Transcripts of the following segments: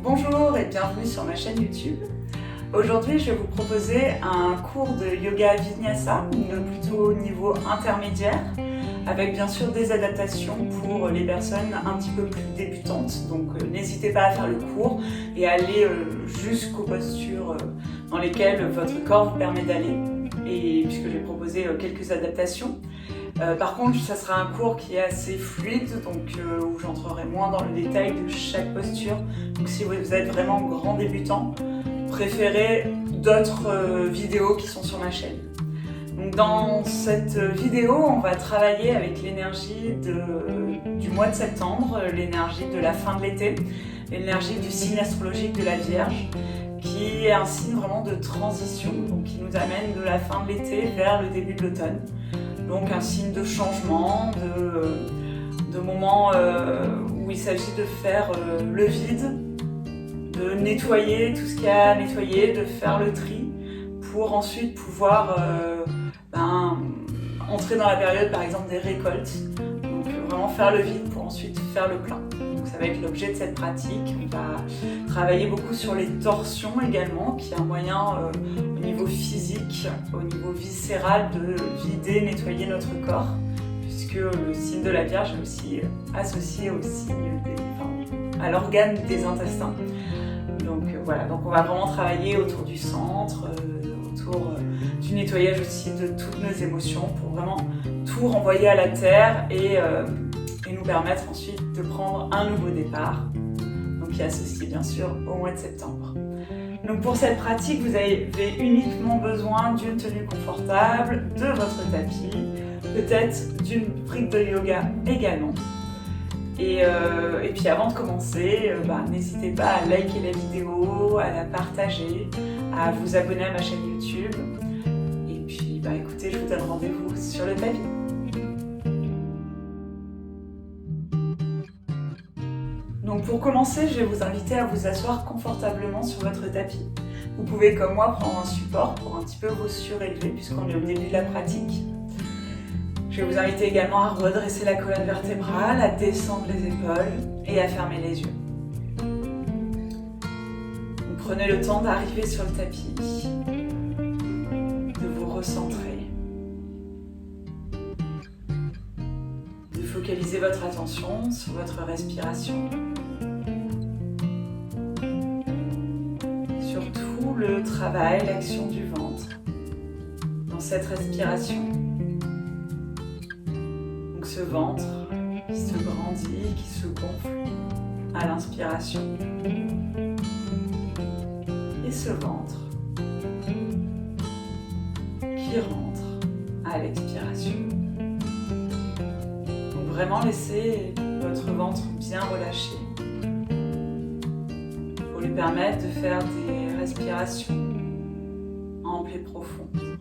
Bonjour et bienvenue sur ma chaîne YouTube. Aujourd'hui, je vais vous proposer un cours de yoga vinyasa, plutôt au niveau intermédiaire, avec bien sûr des adaptations pour les personnes un petit peu plus débutantes. Donc n'hésitez pas à faire le cours et à aller jusqu'aux postures dans lesquelles votre corps vous permet d'aller, et puisque je vais proposer quelques adaptations. Par contre, ça sera un cours qui est assez fluide, donc où j'entrerai moins dans le détail de chaque posture. Donc si vous êtes vraiment grand débutant, préférez d'autres vidéos qui sont sur ma chaîne. Donc dans cette vidéo, on va travailler avec l'énergie du mois de septembre, l'énergie de la fin de l'été, l'énergie du signe astrologique de la Vierge, qui est un signe vraiment de transition, donc qui nous amène de la fin de l'été vers le début de l'automne. Donc un signe de changement, de moments où il s'agit de faire le vide, de nettoyer tout ce qu'il y a à nettoyer, de faire le tri pour ensuite pouvoir entrer dans la période par exemple des récoltes. Donc vraiment faire le vide pour ensuite faire le plein. Donc ça va être l'objet de cette pratique. On va travailler beaucoup sur les torsions également, qui est un moyen au niveau physique, au niveau viscéral de vider, nettoyer notre corps, puisque le signe de la Vierge est aussi associé au signe à l'organe des intestins. Donc voilà, donc on va vraiment travailler autour du centre, autour du nettoyage aussi de toutes nos émotions pour vraiment tout renvoyer à la terre et nous permettre ensuite de prendre un nouveau départ, donc qui est associé bien sûr au mois de septembre. Donc pour cette pratique, vous avez uniquement besoin d'une tenue confortable, de votre tapis, peut-être d'une brique de yoga également. Et puis avant de commencer, n'hésitez pas à liker la vidéo, à la partager, à vous abonner à ma chaîne YouTube. Et puis écoutez, je vous donne rendez-vous sur le tapis. Donc pour commencer, je vais vous inviter à vous asseoir confortablement sur votre tapis. Vous pouvez comme moi prendre un support pour un petit peu vous surélever puisqu'on est au début de la pratique. Je vais vous inviter également à redresser la colonne vertébrale, à descendre les épaules et à fermer les yeux. Donc prenez le temps d'arriver sur le tapis, de vous recentrer, de focaliser votre attention sur votre respiration, sur tout le travail, l'action du ventre dans cette respiration. Donc ce ventre qui se grandit, qui se gonfle à l'inspiration. Et ce ventre qui rentre à l'expiration. Donc vraiment laissez votre ventre bien relâché pour lui permettre de faire des respirations amples et profondes.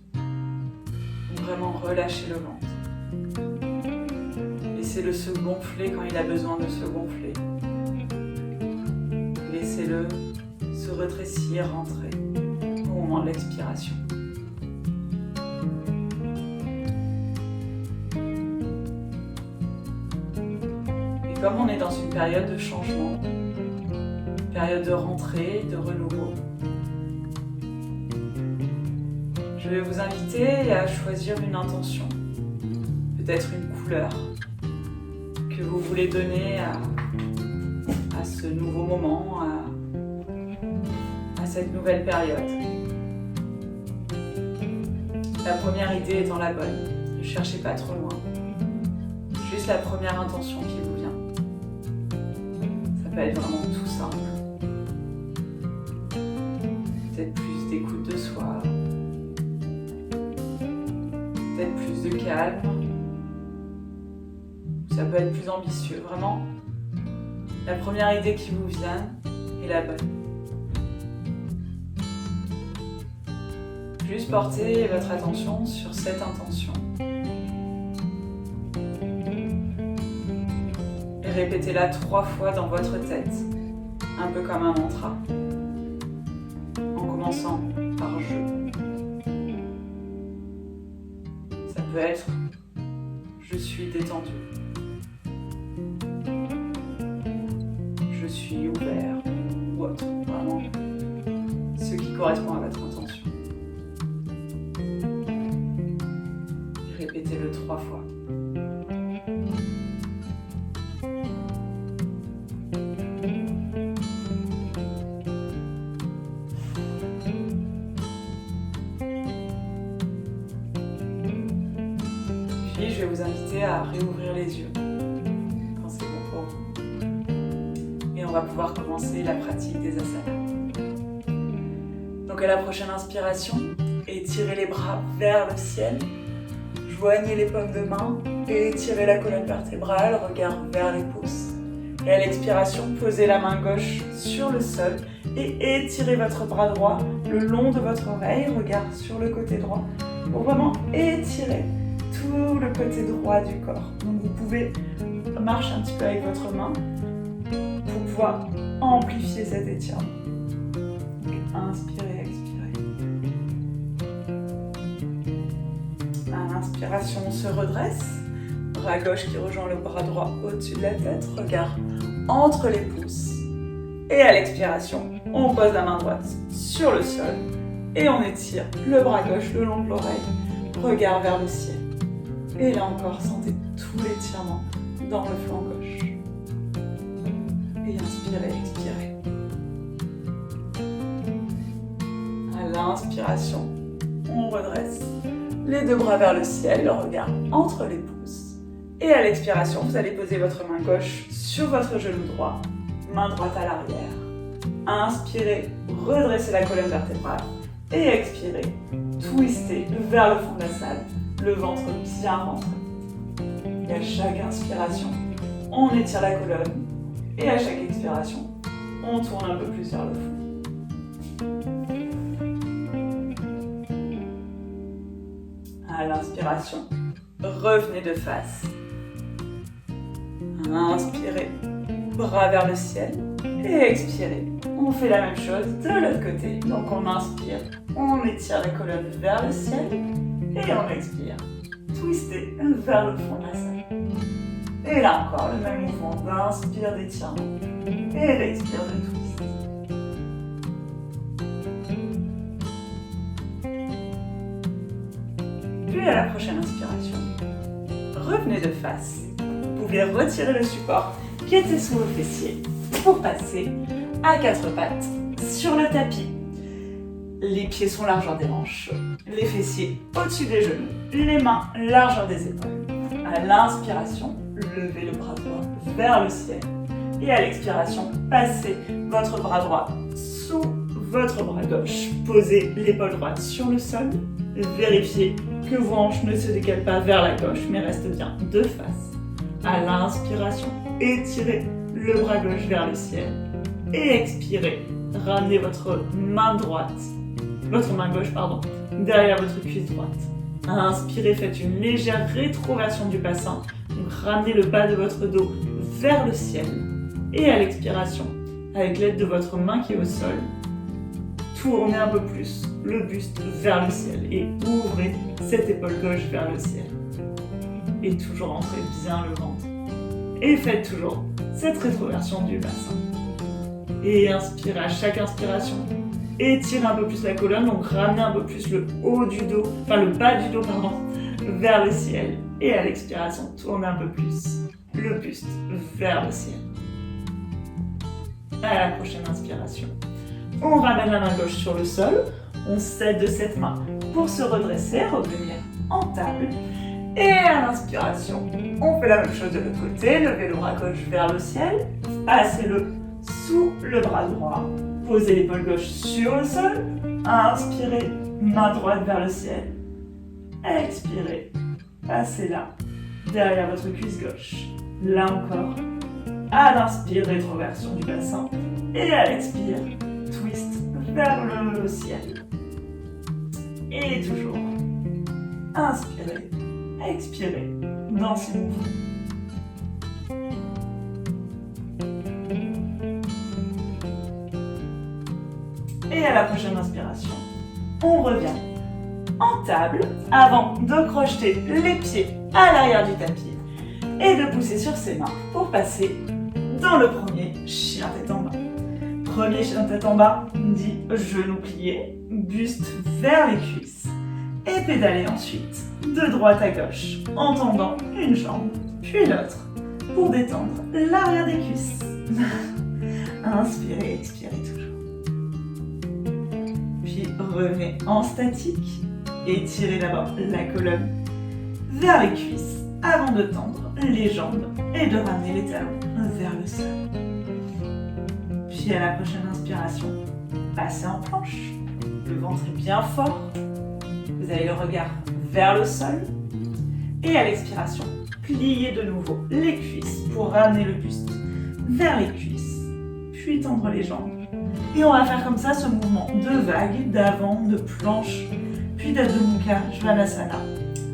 Donc vraiment relâchez le ventre. Laissez-le se gonfler quand il a besoin de se gonfler. Laissez-le se rétrécir, rentrer au moment de l'expiration. Et comme on est dans une période de changement, une période de rentrée, de renouveau, je vais vous inviter à choisir une intention, peut-être une couleur que vous voulez donner à ce nouveau moment, à cette nouvelle période. La première idée étant la bonne, ne cherchez pas trop loin, juste la première intention qui vous vient. Ça peut être vraiment tout simple, peut-être plus d'écoute de soi, peut-être plus de calme. Ça peut être plus ambitieux, vraiment. La première idée qui vous vient est la bonne. Juste portez votre attention sur cette intention. Et répétez-la 3 fois dans votre tête, un peu comme un mantra. En commençant par je. Ça peut être je suis détendu. je suis ouvert ou autre, vraiment ce qui correspond à votre intention. Répétez-le 3 fois. Puis je vais vous inviter à réouvrir les yeux quand c'est bon pour vous. Et on va pouvoir commencer la pratique des asanas. Donc à la prochaine inspiration, étirez les bras vers le ciel, joignez les paumes de main et étirez la colonne vertébrale, regard vers les pouces. Et à l'expiration, posez la main gauche sur le sol et étirez votre bras droit le long de votre oreille, regard sur le côté droit, pour vraiment étirer tout le côté droit du corps. Donc vous pouvez marcher un petit peu avec votre main pour pouvoir amplifier cet étirement. Donc, inspirez, expirez. À l'inspiration, on se redresse. Bras gauche qui rejoint le bras droit au-dessus de la tête. Regard entre les pouces. Et à l'expiration, on pose la main droite sur le sol et on étire le bras gauche le long de l'oreille. Regard vers le ciel. Et là encore, sentez tout l'étirement dans le flanc gauche. Et inspirez, expirez. À l'inspiration, on redresse les deux bras vers le ciel, le regard entre les pouces. Et à l'expiration, vous allez poser votre main gauche sur votre genou droit, main droite à l'arrière. Inspirez, redressez la colonne vertébrale. Et expirez, twistez vers le fond de la salle, le ventre bien rentré. Et à chaque inspiration, on étire la colonne. Et à chaque expiration, on tourne un peu plus vers le fond. À l'inspiration, revenez de face. Inspirez, bras vers le ciel. Et expirez. On fait la même chose de l'autre côté. Donc on inspire, on étire la colonne vers le ciel. Et on expire. Twistez vers le fond de la salle. Et là encore, le même mouvement d'inspire d'étirement et d'expire de twist. Puis à la prochaine inspiration, revenez de face. Vous pouvez retirer le support qui était sous vos fessiers pour passer à 4 pattes sur le tapis. Les pieds sont largeur des hanches, les fessiers au-dessus des genoux, les mains largeur des épaules. À l'inspiration, levez le bras droit vers le ciel. Et à l'expiration, passez votre bras droit sous votre bras gauche. Posez l'épaule droite sur le sol. Vérifiez que vos hanches ne se décalent pas vers la gauche, mais restent bien de face. À l'inspiration, étirez le bras gauche vers le ciel. Et expirez, ramenez votre main gauche, derrière votre cuisse droite. Inspirez, faites une légère rétroversion du bassin. Donc ramenez le bas de votre dos vers le ciel. Et à l'expiration, avec l'aide de votre main qui est au sol, tournez un peu plus le buste vers le ciel et ouvrez cette épaule gauche vers le ciel. Et toujours entrez bien le ventre. Et faites toujours cette rétroversion du bassin. Et inspirez à chaque inspiration. Étirez un peu plus la colonne, donc ramenez un peu plus le bas du dos, vers le ciel. Et à l'expiration, tournez un peu plus le buste vers le ciel. À la prochaine inspiration, on ramène la main gauche sur le sol, on s'aide de cette main pour se redresser, revenir en table. Et à l'inspiration, on fait la même chose de l'autre côté, levez le bras gauche vers le ciel, passez-le sous le bras droit. Posez l'épaule gauche sur le sol. Inspirez, main droite vers le ciel. Expirez, passez-la derrière votre cuisse gauche. Là encore. À l'inspire, rétroversion du bassin. Et à l'expire, twist vers le ciel. Et toujours. Inspirez, expirez dans ces mouvements. Et à la prochaine inspiration, on revient en table avant de crocheter les pieds à l'arrière du tapis et de pousser sur ses mains pour passer dans le premier chien tête en bas. Premier chien tête en bas, dit genou plié, buste vers les cuisses. Et pédalez ensuite de droite à gauche en tendant une jambe, puis l'autre, pour détendre l'arrière des cuisses. Inspirez, expirez toujours. Puis revenez en statique, étirez d'abord la colonne vers les cuisses avant de tendre les jambes et de ramener les talons vers le sol. Puis à la prochaine inspiration, passez en planche, le ventre est bien fort, vous avez le regard vers le sol et à l'expiration, pliez de nouveau les cuisses pour ramener le buste vers les cuisses, puis tendre les jambes. Et on va faire comme ça ce mouvement de vague, d'avant, de planche, puis d'Adho Mukha Svanasana.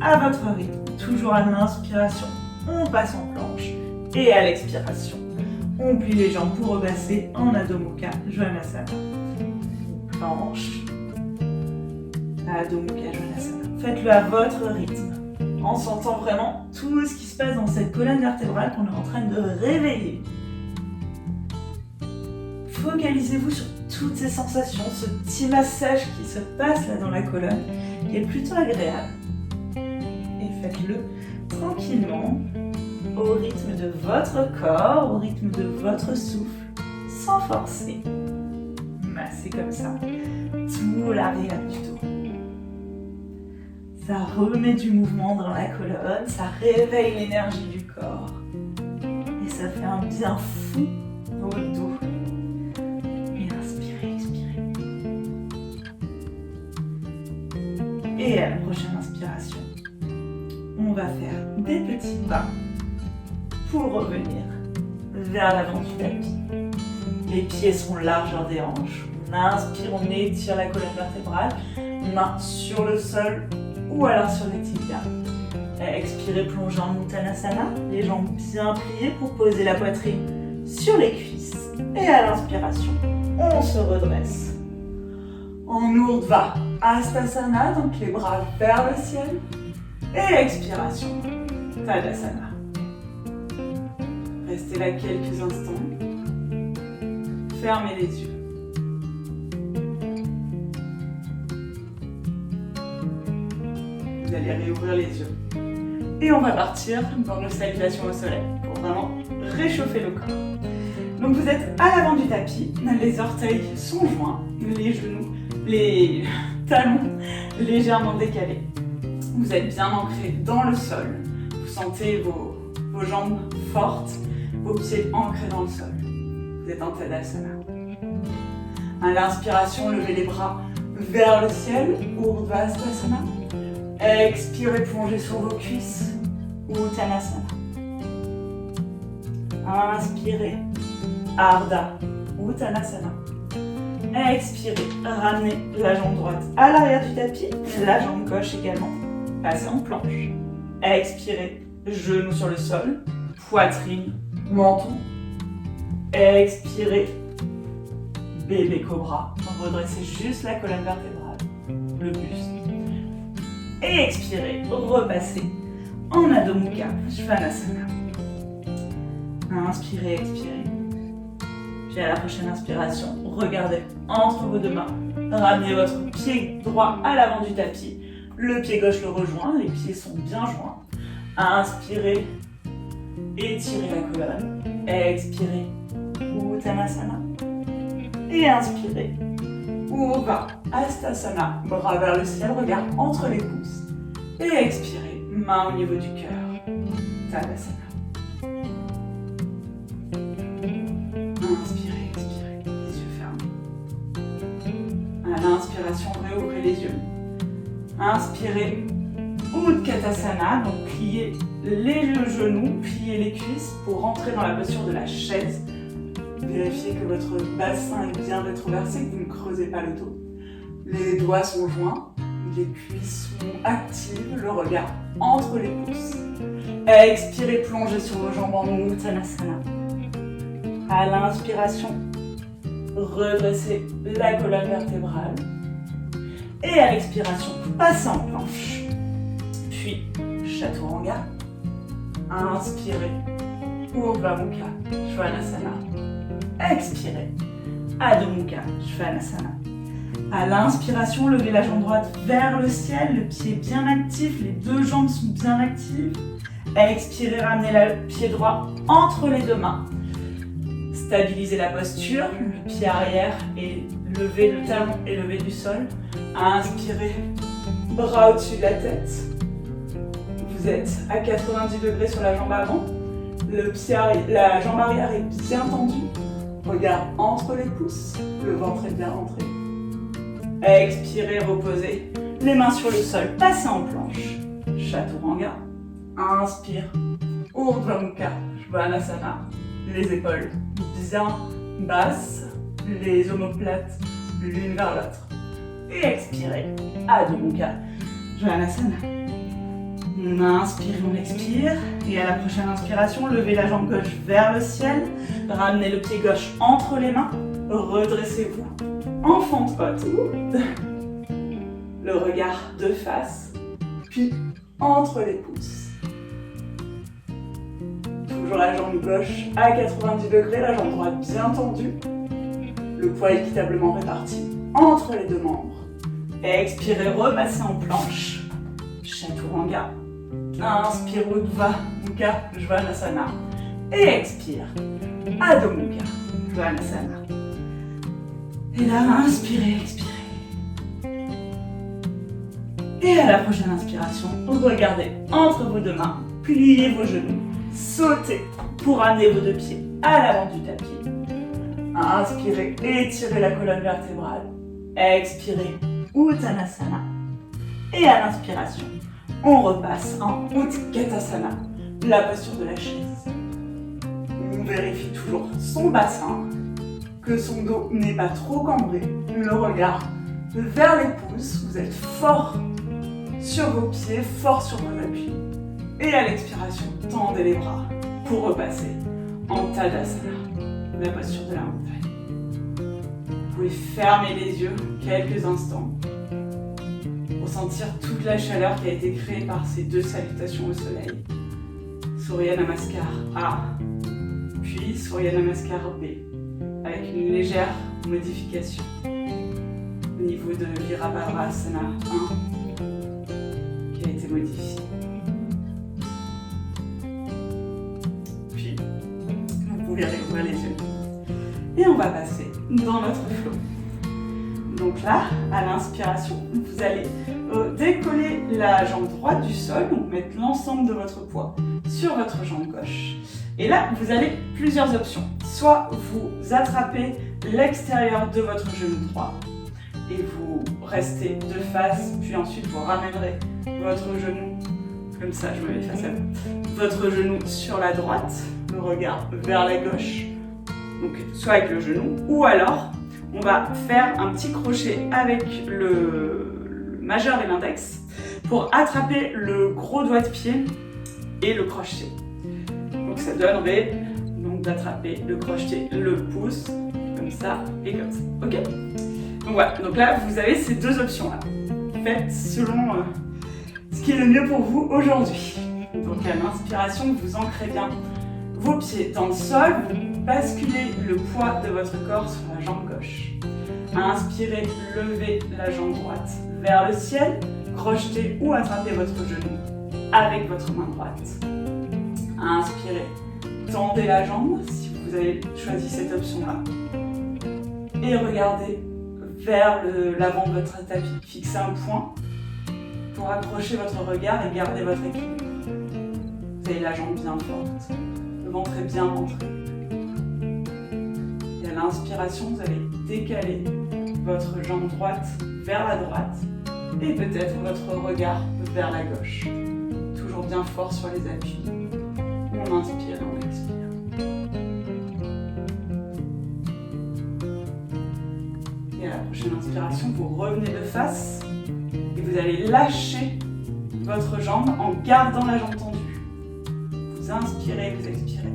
À votre rythme, toujours à l'inspiration, on passe en planche et à l'expiration, on plie les jambes pour repasser en Adho Mukha Svanasana. Planche, Adho Mukha Svanasana. Faites-le à votre rythme, en sentant vraiment tout ce qui se passe dans cette colonne vertébrale qu'on est en train de réveiller. Focalisez-vous sur toutes ces sensations, ce petit massage qui se passe là dans la colonne, qui est plutôt agréable. Et faites-le tranquillement, au rythme de votre corps, au rythme de votre souffle, sans forcer. Massez comme ça tout l'arrière du dos. Ça remet du mouvement dans la colonne, ça réveille l'énergie du corps. Et ça fait un bien fou au dos. Et inspirez, expirez. Et à la prochaine inspiration, on va faire des petits pas pour revenir vers l'avant du tapis. Les pieds sont largeur des hanches. On inspire, on étire la colonne vertébrale. Main sur le sol ou alors sur les tibias. Expirez, plongez en Uttanasana, les jambes bien pliées pour poser la poitrine sur les cuisses. Et à l'inspiration, on se redresse. En Urdhva Hastasana, donc les bras vers le ciel. Et expiration, Tadasana. Restez là quelques instants. Fermez les yeux. Vous allez réouvrir les yeux. Et on va partir dans nos salutations au soleil pour vraiment réchauffer le corps. Donc vous êtes à l'avant du tapis, les orteils sont joints, les genoux, les talons légèrement décalés. Vous êtes bien ancré dans le sol. Vous sentez vos jambes fortes, vos pieds ancrés dans le sol. Vous êtes en Tadasana. À l'inspiration, levez les bras vers le ciel, Urdhva Hastasana. Expirez, plongez sur vos cuisses, Uttanasana. Inspirez, Ardha Uttanasana. Expirez, ramenez la jambe droite à l'arrière du tapis, la jambe gauche également. Passez en planche. Expirez, genoux sur le sol, poitrine, menton. Expirez, bébé cobra. Redressez juste la colonne vertébrale, le buste. Et expirez, repassez en Adho Mukha Svanasana. Inspirez, expirez. Puis à la prochaine inspiration, regardez entre vos deux mains. Ramenez votre pied droit à l'avant du tapis. Le pied gauche le rejoint, les pieds sont bien joints. Inspirez, étirez la colonne. Expirez, Uttanasana. Et inspirez, Urdhva Hastasana. Bras vers le ciel, regard entre les pouces. Et expirez, main au niveau du cœur. Tadasana. Inspirez, expirez, les yeux fermés. À l'inspiration, réouvrez les yeux. Inspirez, Utkatasana, donc pliez les genoux, pliez les cuisses pour rentrer dans la posture de la chaise. Vérifiez que votre bassin est bien rétroversé, que vous ne creusez pas le dos. Les doigts sont joints, les cuisses sont actives, le regard entre les pouces. Expirez, plongez sur vos jambes en Uttanasana. À l'inspiration, redressez la colonne vertébrale. Et à l'expiration, passez en planche. Puis, chaturanga. Inspirez, Urdhva Mukha Svanasana. Expirez. Adho Mukha Svanasana. À l'inspiration, levez la jambe droite vers le ciel, le pied bien actif, les deux jambes sont bien actives. Expirez, ramenez le pied droit entre les deux mains. Stabilisez la posture, le pied arrière est levé, le talon est levé du sol. Inspirez, bras au-dessus de la tête. Vous êtes à 90 degrés sur la jambe avant. La jambe arrière est bien tendue. Regard entre les pouces, le ventre est bien rentré. Expirez, reposez. Les mains sur le sol, passez en planche. Chaturanga. Inspire. Urdhva Mukha Svanasana. Les épaules bien basses, les omoplates l'une vers l'autre. Et expirez. Adho Mukha Svanasana. On inspire, on expire. Et à la prochaine inspiration, levez la jambe gauche vers le ciel. Ramenez le pied gauche entre les mains. Redressez-vous. Enfant haute. Le regard de face. Puis entre les pouces. Toujours la jambe gauche à 90 degrés, la jambe droite bien tendue. Le poids équitablement réparti entre les deux membres. Expirez, repassez en planche. Chaturanga. Inspire, Urdhva Mukha Svanasana. Et expire. Adho Mukha Svanasana. Et là, inspirez, expirez. Et à la prochaine inspiration, regardez entre vos deux mains, pliez vos genoux, sautez pour amener vos deux pieds à l'avant du tapis. Inspirez, étirez la colonne vertébrale. Expirez, Uttanasana. Et à l'inspiration, on repasse en Utkatasana, la posture de la chaise. On vérifie toujours son bassin, que son dos n'est pas trop cambré, le regard vers les pouces, vous êtes fort sur vos pieds, fort sur vos appuis. Et à l'expiration, tendez les bras pour repasser en Tadasana, la posture de la montagne. Vous pouvez fermer les yeux quelques instants pour sentir toute la chaleur qui a été créée par ces deux salutations au soleil. Surya Namaskar A, puis Surya Namaskar B, avec une légère modification au niveau de Virabhadrasana 1 qui a été modifié. Puis, vous pouvez réouvrir les yeux. Et on va passer dans notre flow. Donc là, à l'inspiration, vous allez décoller la jambe droite du sol, donc mettre l'ensemble de votre poids sur votre jambe gauche. Et là, vous avez plusieurs options. Soit vous attrapez l'extérieur de votre genou droit et vous restez de face, puis ensuite vous ramènerez votre genou, comme ça je me mets face à vous, votre genou sur la droite, le regard vers la gauche, donc soit avec le genou, ou alors on va faire un petit crochet avec le majeur et l'index pour attraper le gros doigt de pied et le crocheter. Donc ça donnerait donc d'attraper, de crocheter le pouce comme ça et comme ça. Ok? Donc voilà, donc là vous avez ces deux options là. Faites selon ce qui est le mieux pour vous aujourd'hui. Donc à l'inspiration, vous ancrez bien vos pieds dans le sol, vous basculez le poids de votre corps sur la jambe gauche. Inspirez, levez la jambe droite vers le ciel, crochetez ou attrapez votre genou avec votre main droite. Inspirez, tendez la jambe si vous avez choisi cette option-là. Et regardez vers l'avant de votre tapis. Fixez un point pour accrocher votre regard et garder votre équilibre. Vous avez la jambe bien forte, le ventre est bien rentré. Et à l'inspiration, vous allez décaler votre jambe droite vers la droite et peut-être votre regard vers la gauche. Toujours bien fort sur les appuis. On inspire et on expire. Et à la prochaine inspiration, vous revenez de face et vous allez lâcher votre jambe en gardant la jambe tendue. Vous inspirez, vous expirez.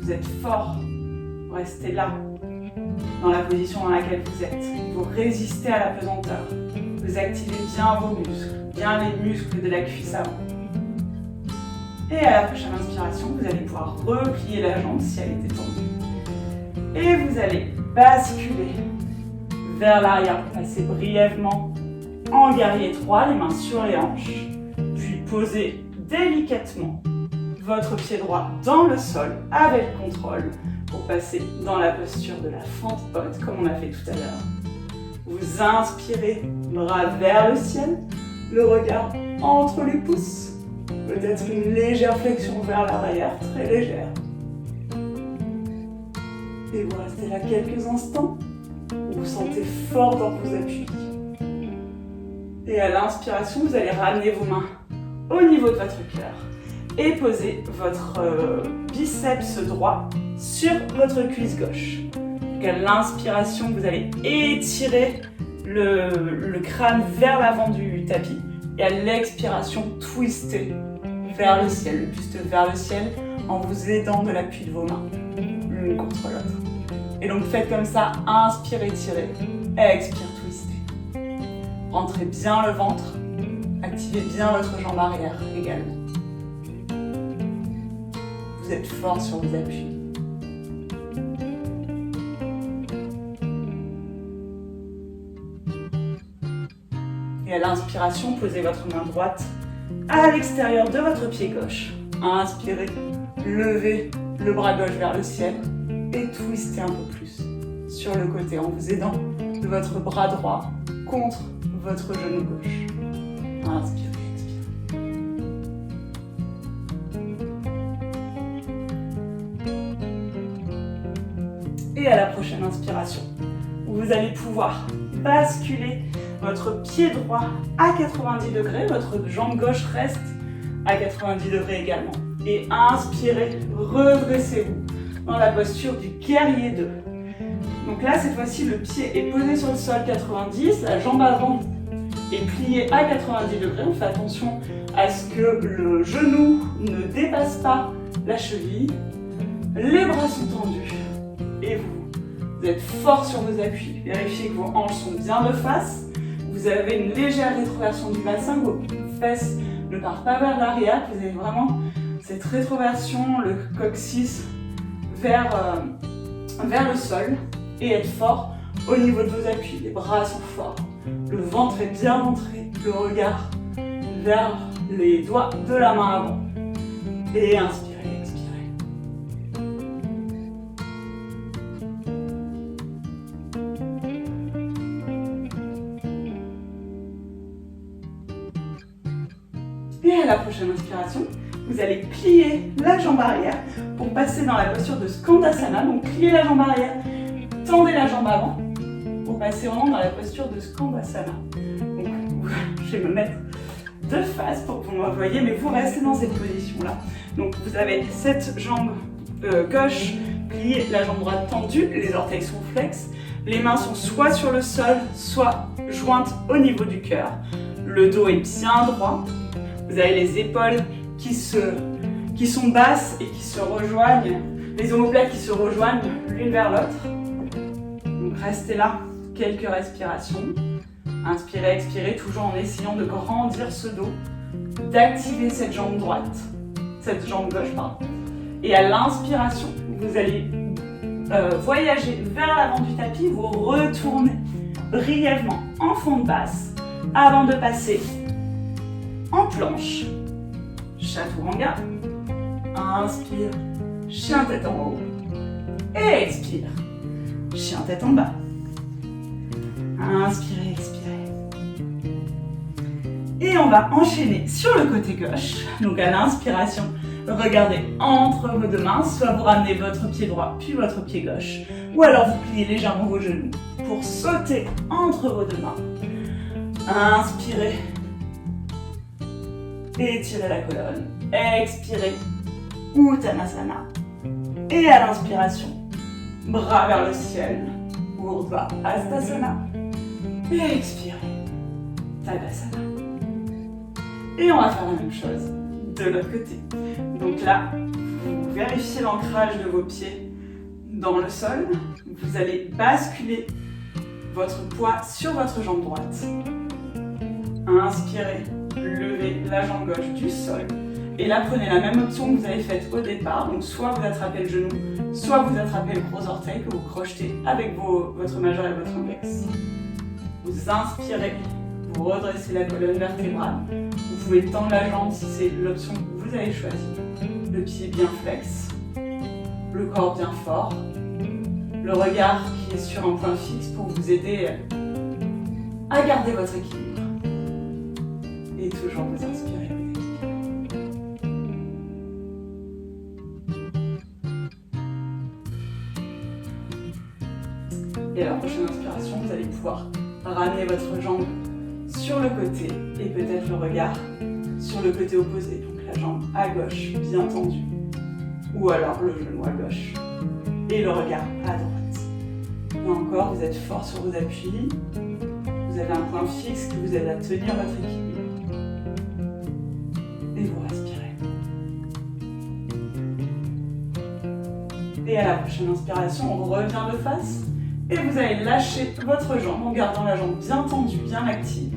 Vous êtes fort. Vous restez là, dans la position dans laquelle vous êtes. Vous résistez à la pesanteur. Vous activez bien vos muscles, bien les muscles de la cuisse avant. Et à la prochaine inspiration, vous allez pouvoir replier la jambe si elle était tendue. Et vous allez basculer vers l'arrière pour passer brièvement en guerrier 3, les mains sur les hanches. Puis posez délicatement votre pied droit dans le sol avec contrôle pour passer dans la posture de la fente haute comme on a fait tout à l'heure. Vous inspirez, bras vers le ciel, le regard entre les pouces, peut-être une légère flexion vers l'arrière, très légère. Et vous restez là quelques instants, vous vous sentez fort dans vos appuis. Et à l'inspiration, vous allez ramener vos mains au niveau de votre cœur et poser votre biceps droit sur votre cuisse gauche. Donc à l'inspiration, vous allez étirer le crâne vers l'avant du tapis et à l'expiration, twister vers le ciel, le buste vers le ciel en vous aidant de l'appui de vos mains, l'une contre l'autre. Et donc faites comme ça, inspirez, tirez, expire, twistez. Rentrez bien le ventre, activez bien votre jambe arrière également. Vous êtes fort sur vos appuis. Et à l'inspiration, posez votre main droite à l'extérieur de votre pied gauche. Inspirez, levez le bras gauche vers le ciel et twistez un peu plus sur le côté en vous aidant de votre bras droit contre votre genou gauche. Inspirez, expirez. Et à la prochaine inspiration, vous allez pouvoir basculer votre pied droit à 90 degrés, votre jambe gauche reste à 90 degrés également. Et inspirez, redressez-vous dans la posture du guerrier 2. Donc là, cette fois-ci, le pied est posé sur le sol 90, la jambe avant est pliée à 90 degrés. On fait attention à ce que le genou ne dépasse pas la cheville. Les bras sont tendus et vous êtes fort sur vos appuis. Vérifiez que vos hanches sont bien de face. Vous avez une légère rétroversion du bassin, vos fesses ne partent pas vers l'arrière, vous avez vraiment cette rétroversion, le coccyx vers le sol et être fort au niveau de vos appuis. Les bras sont forts, le ventre est bien rentré, le regard vers les doigts de la main avant. Et inspirez, expirez. Et à la prochaine inspiration, vous allez plier la jambe arrière pour passer dans la posture de Skandasana. Donc pliez la jambe arrière, tendez la jambe avant pour passer vraiment dans la posture de Skandasana. Donc, je vais me mettre de face pour que vous me voyez, mais vous restez dans cette position-là. Donc vous avez cette jambe gauche pliée, la jambe droite tendue, les orteils sont flex, les mains sont soit sur le sol, soit jointes au niveau du cœur. Le dos est bien droit. Vous avez les épaules qui sont basses et qui se rejoignent, les omoplates qui se rejoignent l'une vers l'autre. Donc restez là, quelques respirations. Inspirez, expirez, toujours en essayant de grandir ce dos, d'activer cette jambe droite, cette jambe gauche, pardon. Et à l'inspiration, vous allez voyager vers l'avant du tapis, vous retournez brièvement en fente basse avant de passer en planche, chaturanga. Inspire, chien tête en haut. Et expire, chien tête en bas. Inspirez, expirez. Et on va enchaîner sur le côté gauche. Donc à l'inspiration, regardez entre vos deux mains, soit vous ramenez votre pied droit puis votre pied gauche, ou alors vous pliez légèrement vos genoux pour sauter entre vos deux mains. Inspirez. Étirez la colonne. Expirez. Uttanasana. Et à l'inspiration, bras vers le ciel. Urdhva Hastasana. Et expirez. Tadasana. Et on va faire la même chose de l'autre côté. Donc là, vous vérifiez l'ancrage de vos pieds dans le sol. Vous allez basculer votre poids sur votre jambe droite. Inspirez, levez la jambe gauche du sol Et là, prenez la même option que vous avez faite au départ. Donc, soit vous attrapez le genou, soit vous attrapez le gros orteil que vous crochetez avec votre majeur et votre index. Vous inspirez, vous redressez la colonne vertébrale. Vous pouvez tendre la jambe si c'est l'option que vous avez choisie. Le pied bien flex, le corps bien fort, le regard qui est sur un point fixe pour vous aider à garder votre équilibre. Et toujours vous inspirez. Et à la prochaine inspiration, vous allez pouvoir ramener votre jambe sur le côté et peut-être le regard sur le côté opposé. Donc la jambe à gauche bien tendue ou alors le genou à gauche et le regard à droite. Et encore, vous êtes fort sur vos appuis. Vous avez un point fixe qui vous aide à tenir votre équilibre. Et vous respirez. Et à la prochaine inspiration, on revient de face. Et vous allez lâcher votre jambe en gardant la jambe bien tendue, bien active.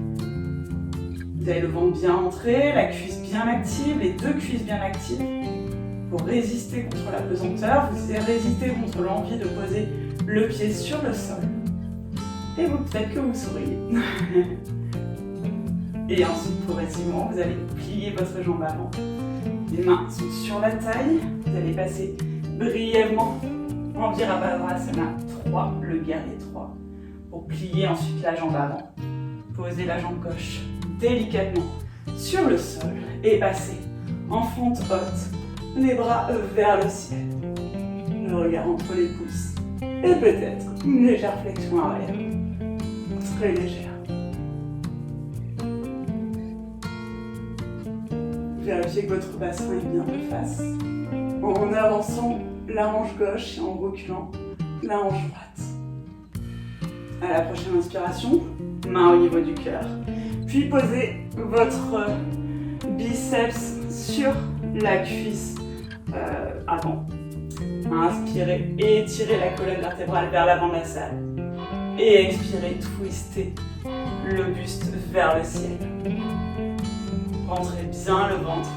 Vous avez le ventre bien rentré, la cuisse bien active, les deux cuisses bien actives. Pour résister contre la pesanteur, vous résistez contre l'envie de poser le pied sur le sol. Et vous peut-être que vous souriez. Et ensuite, progressivement, vous allez plier votre jambe avant. Les mains sont sur la taille. Vous allez passer brièvement en Virabhadrasana 3, le guerrier 3, pour plier ensuite la jambe avant. Posez la jambe gauche délicatement sur le sol et passez en fente haute, les bras vers le ciel. Le regard entre les pouces et peut-être une légère flexion arrière, très légère. Vérifiez que votre bassin est bien de face en avançant la hanche gauche et en reculant la hanche droite. À la prochaine inspiration, main au niveau du cœur. Puis posez votre biceps sur la cuisse avant. Inspirez, étirez la colonne vertébrale vers l'avant de la salle. Et expirez, twistez le buste vers le ciel. Rentrez bien le ventre.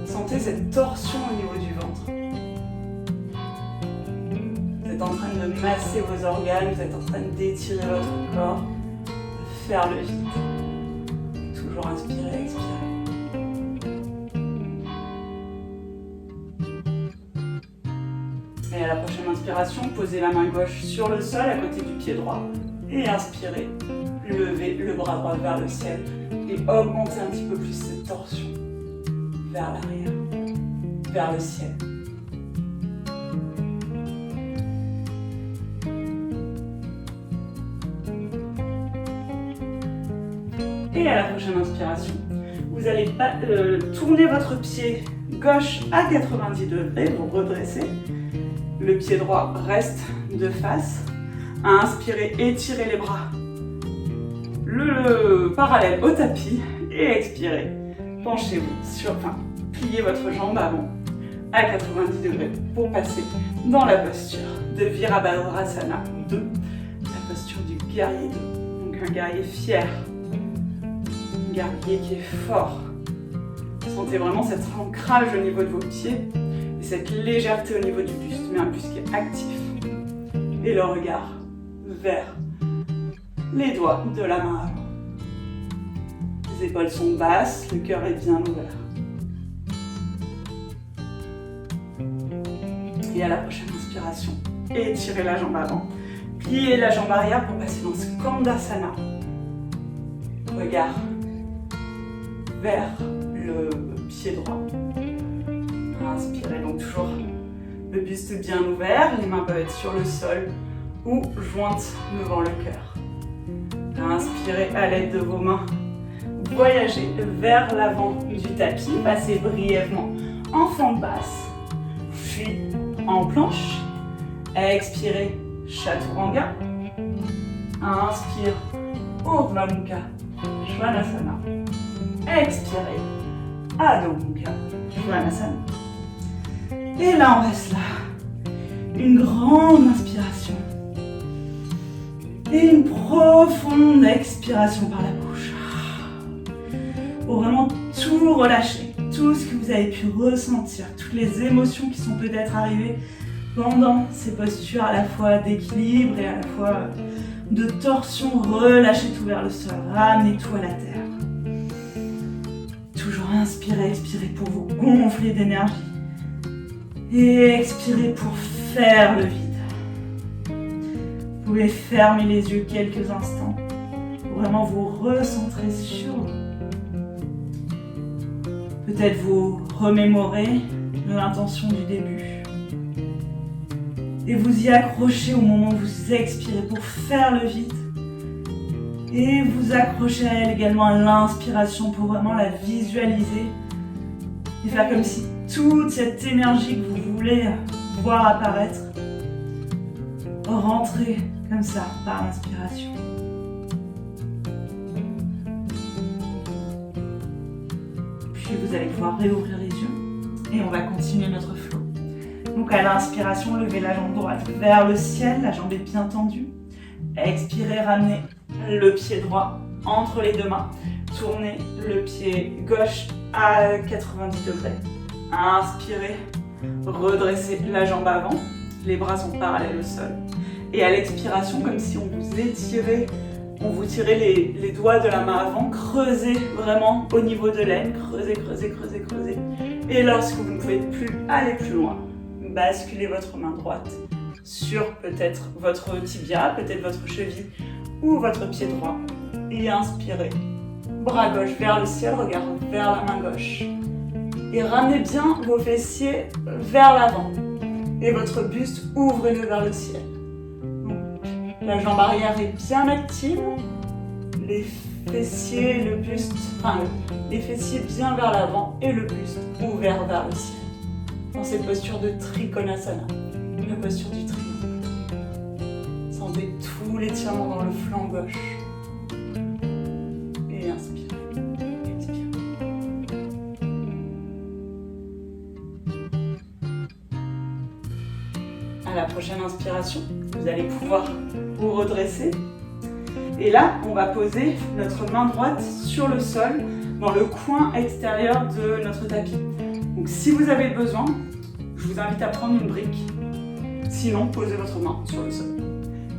Sentez cette torsion au niveau du ventre. Vous êtes en train de masser vos organes, vous êtes en train d'étirer votre corps, de faire le vide. Toujours inspirer, expirer. Et à la prochaine inspiration, posez la main gauche sur le sol à côté du pied droit. Et inspirez, levez le bras droit vers le ciel et augmentez un petit peu plus cette torsion vers l'arrière, vers le ciel. Et à la prochaine inspiration, vous allez tourner votre pied gauche à 90 degrés, vous redressez. Le pied droit reste de face. Inspirez, étirez les bras. Le parallèle au tapis. Et expirez. Penchez-vous pliez votre jambe avant à 90 degrés pour passer dans la posture de Virabhadrasana 2, la posture du guerrier 2. Donc un guerrier fier, un guerrier qui est fort. Sentez vraiment cet ancrage au niveau de vos pieds et cette légèreté au niveau du buste, mais un buste qui est actif. Et le regard vers les doigts de la main avant. Les épaules sont basses, le cœur est bien ouvert. Et à la prochaine inspiration, étirez la jambe avant. Pliez la jambe arrière pour passer dans Skandasana. Regard vers le pied droit. Inspirez donc toujours le buste bien ouvert. Les mains peuvent être sur le sol ou jointes devant le cœur. Inspirez à l'aide de vos mains. Voyagez vers l'avant du tapis. Passez brièvement en fente basse. Puis en planche. Expirez, Chaturanga. Inspire, Urdhva Mukha Svanasana. Expirez, Adho Mukha Svanasana. Et là, on reste là. Une grande inspiration. Et une profonde expiration par la bouche. Pour vraiment tout relâcher. tout ce que vous avez pu ressentir, toutes les émotions qui sont peut-être arrivées pendant ces postures à la fois d'équilibre et à la fois de torsion. Relâchez tout vers le sol, ramenez tout à la terre. Toujours inspirez, expirez pour vous gonfler d'énergie. Et expirez pour faire le vide. Vous pouvez fermer les yeux quelques instants pour vraiment vous recentrer sur vous. Peut-être vous remémorer l'intention du début. Et vous y accrochez au moment où vous expirez pour faire le vide. Et vous accrochez à elle également à l'inspiration pour vraiment la visualiser. Et faire comme si toute cette énergie que vous voulez voir apparaître rentrait comme ça par l'inspiration. Puis vous allez pouvoir réouvrir les yeux et on va continuer notre flow. Donc à l'inspiration, levez la jambe droite vers le ciel, la jambe est bien tendue. Expirez, ramenez le pied droit entre les deux mains. Tournez le pied gauche à 90 degrés. Inspirez, redressez la jambe avant, les bras sont parallèles au sol. Et à l'expiration, comme si on vous étirait, on vous tirait les doigts de la main avant, creusez vraiment au niveau de l'aine, creusez, creusez, creusez, creusez. Et lorsque vous ne pouvez plus aller plus loin, basculez votre main droite sur peut-être votre tibia, peut-être votre cheville ou votre pied droit. Et inspirez, bras gauche vers le ciel, regard vers la main gauche. Et ramenez bien vos fessiers vers l'avant. Et votre buste, ouvrez-le vers le ciel. Donc, la jambe arrière est bien active. Les fessiers, le buste, les fessiers bien vers l'avant et le buste ouvert vers le ciel. Dans cette posture de Trikonasana, la posture du triangle. Sentez tout l'étirement dans le flanc gauche. Et inspirez, expirez. À la prochaine inspiration, vous allez pouvoir vous redresser. Et là, on va poser notre main droite sur le sol, dans le coin extérieur de notre tapis. Donc si vous avez besoin, je vous invite à prendre une brique. Sinon, posez votre main sur le sol.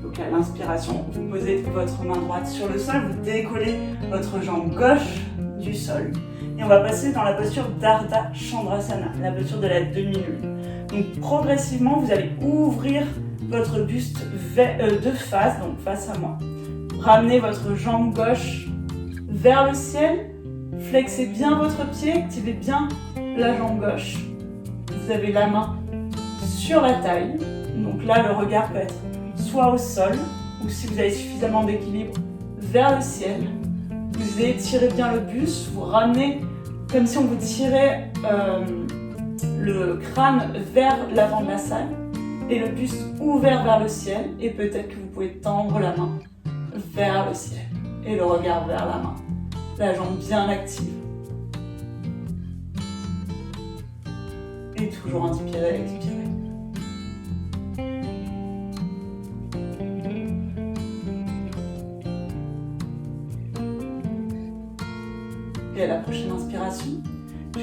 Donc à l'inspiration, vous posez votre main droite sur le sol, vous décollez votre jambe gauche du sol. Et on va passer dans la posture d'Ardha Chandrasana, la posture de la demi-lune. Donc progressivement, vous allez ouvrir votre buste de face, donc face à moi. Ramenez votre jambe gauche vers le ciel. Flexez bien votre pied, activez bien la jambe gauche. Vous avez la main sur la taille. Donc là, le regard peut être soit au sol, ou si vous avez suffisamment d'équilibre, vers le ciel. Vous étirez bien le buste, vous ramenez comme si on vous tirait le crâne vers l'avant de la salle et le buste ouvert vers le ciel. Et peut-être que vous pouvez tendre la main vers le ciel et le regard vers la main. La jambe bien active. Et toujours inspirer, expirer. Et à la prochaine inspiration, je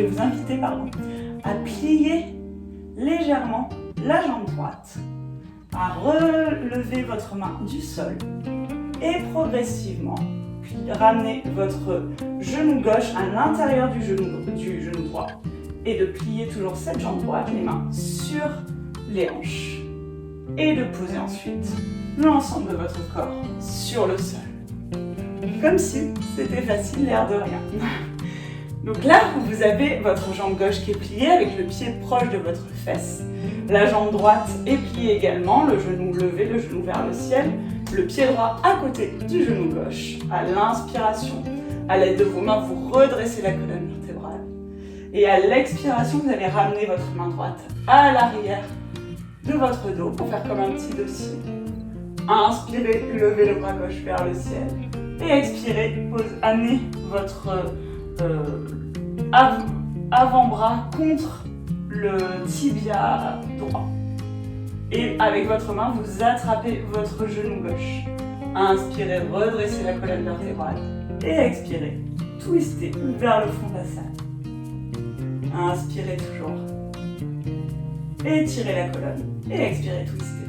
vais vous inviter à plier légèrement la jambe droite, à relever votre main du sol et progressivement ramener votre genou gauche à l'intérieur du genou droit et de plier toujours cette jambe droite, les mains sur les hanches et de poser ensuite l'ensemble de votre corps sur le sol. Comme si c'était facile, l'air de rien. Donc là, vous avez votre jambe gauche qui est pliée avec le pied proche de votre fesse. La jambe droite est pliée également, le genou levé, le genou vers le ciel. Le pied droit à côté du genou gauche. À l'inspiration, à l'aide de vos mains, vous redressez la colonne vertébrale. Et à l'expiration, vous allez ramener votre main droite à l'arrière de votre dos pour faire comme un petit dossier. Inspirez, levez le bras gauche vers le ciel. Et expirez, amenez votre avant-bras contre le tibia droit. Et avec votre main, vous attrapez votre genou gauche. Inspirez, redressez la colonne vertébrale. Et expirez, twistez vers le fond de la salle. Inspirez toujours. Étirez la colonne et expirez, twistez.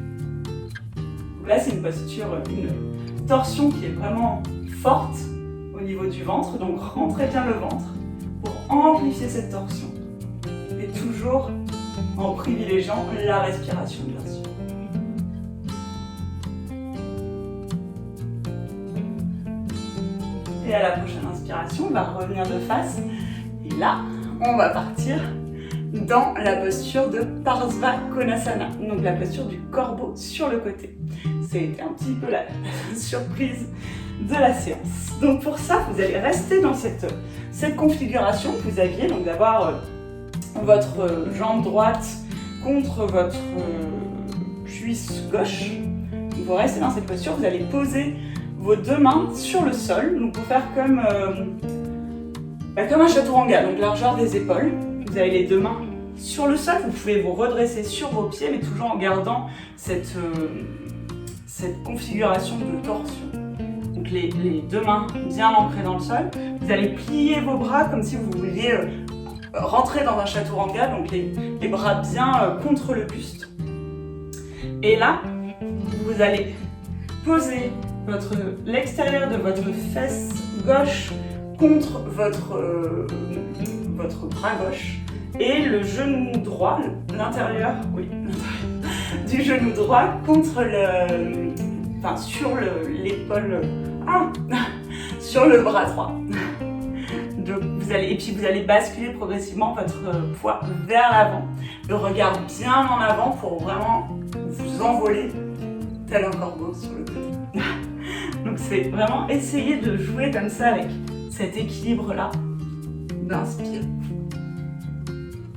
Donc là, c'est une posture, une torsion qui est vraiment forte au niveau du ventre. Donc rentrez bien le ventre pour amplifier cette torsion. Et toujours en privilégiant la respiration, bien sûr. Et à la prochaine inspiration, on va revenir de face. Et là, on va partir dans la posture de Parsva Konasana, donc la posture du corbeau sur le côté. C'était un petit peu la surprise de la séance. Donc pour ça, vous allez rester dans cette configuration que vous aviez, donc d'avoir votre jambe droite contre votre cuisse gauche. Donc vous restez dans cette posture, vous allez poser vos deux mains sur le sol, donc pour faire comme un chaturanga, donc largeur des épaules. Vous avez les deux mains sur le sol, vous pouvez vous redresser sur vos pieds, mais toujours en gardant cette configuration de torsion. Donc les deux mains bien ancrées dans le sol. Vous allez plier vos bras comme si vous vouliez rentrer dans un chaturanga, donc les bras bien contre le buste. Et là, vous allez poser l'extérieur de votre fesse gauche contre votre bras gauche et le genou droit, l'intérieur du genou droit contre sur l'épaule, sur le bras droit. Donc vous allez basculer progressivement votre poids vers l'avant, le regard bien en avant pour vraiment vous envoler tel un corbeau sur le côté. Donc c'est vraiment essayer de jouer comme ça avec cet équilibre-là d'inspire.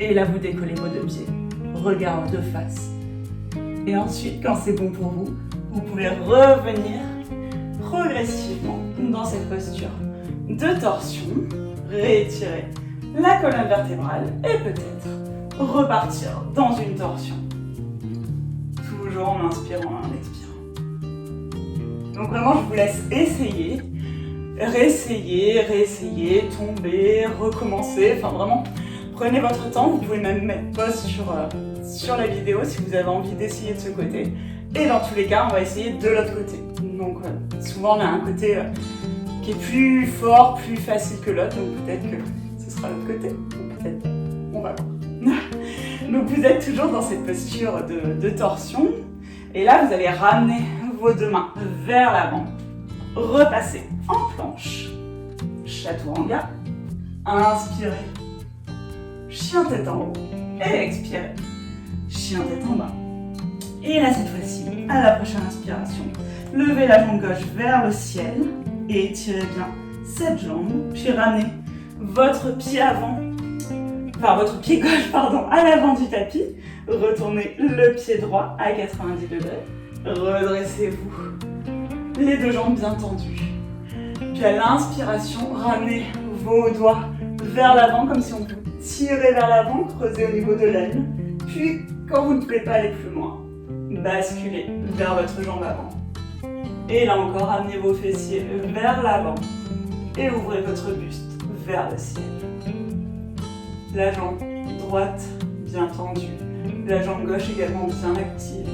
Et là, vous décollez vos deux pieds, regard de face. Et ensuite, quand c'est bon pour vous, vous pouvez revenir progressivement dans cette posture de torsion, réétirer la colonne vertébrale et peut-être repartir dans une torsion. Toujours en inspirant et en expirant. Donc vraiment, je vous laisse essayer, réessayer, tomber, recommencer. Enfin vraiment, prenez votre temps. Vous pouvez même mettre pause sur la vidéo si vous avez envie d'essayer de ce côté. Et dans tous les cas, on va essayer de l'autre côté. Donc souvent, on a un côté qui est plus fort, plus facile que l'autre. Donc peut-être que ce sera l'autre côté. Ou peut-être, on va voir. Donc vous êtes toujours dans cette posture de torsion. Et là, vous allez ramener vos deux mains vers l'avant, repassez en planche, chaturanga, inspirez, chien tête en haut, et expirez, chien tête en bas. Et là, cette fois-ci, à la prochaine inspiration, levez la jambe gauche vers le ciel et étirez bien cette jambe, puis ramenez votre pied gauche, à l'avant du tapis, retournez le pied droit à 90 degrés. Redressez-vous, les deux jambes bien tendues. Puis à l'inspiration, ramenez vos doigts vers l'avant comme si on vous tirait vers l'avant, creusez au niveau de l'aine. Puis, quand vous ne pouvez pas aller plus loin, basculez vers votre jambe avant. Et là encore, ramenez vos fessiers vers l'avant et ouvrez votre buste vers le ciel. La jambe droite bien tendue, la jambe gauche également bien active.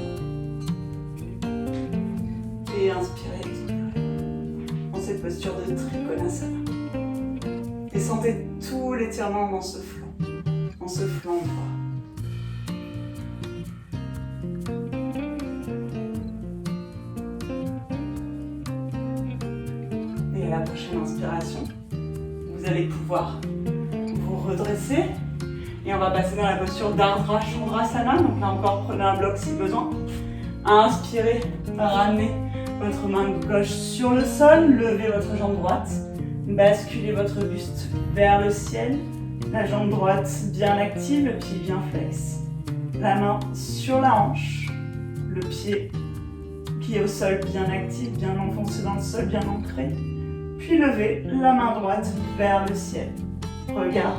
Et inspirez, expirez dans cette posture de Trikonasana. Et sentez tout l'étirement dans ce flanc droit. Et à la prochaine inspiration, vous allez pouvoir vous redresser. Et on va passer dans la posture d'Ardra Chandrasana. Donc là encore, prenez un bloc si besoin. Inspirez, ramenez votre main gauche sur le sol, levez votre jambe droite, basculez votre buste vers le ciel, la jambe droite bien active, le pied bien flex, la main sur la hanche, le pied qui est au sol bien actif, bien enfoncé dans le sol, bien ancré, puis levez la main droite vers le ciel, regard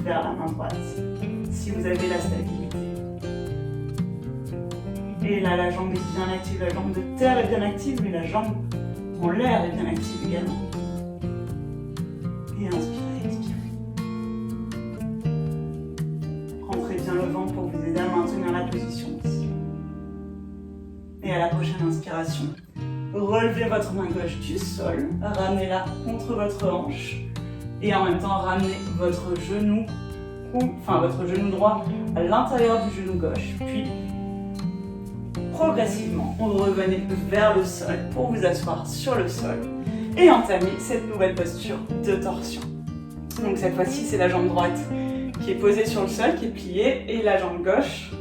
vers la main droite, si vous avez la stabilité. Et là, la jambe est bien active, la jambe de terre est bien active, mais la jambe en l'air est bien active également. Et inspirez, expirez. Rentrez bien le ventre pour vous aider à maintenir la position aussi. Et à la prochaine inspiration, relevez votre main gauche du sol, ramenez-la contre votre hanche et en même temps ramenez votre genou droit à l'intérieur du genou gauche. Puis progressivement, revenez vers le sol pour vous asseoir sur le sol et entamer cette nouvelle posture de torsion. Donc cette fois-ci, c'est la jambe droite qui est posée sur le sol, qui est pliée, et la jambe gauche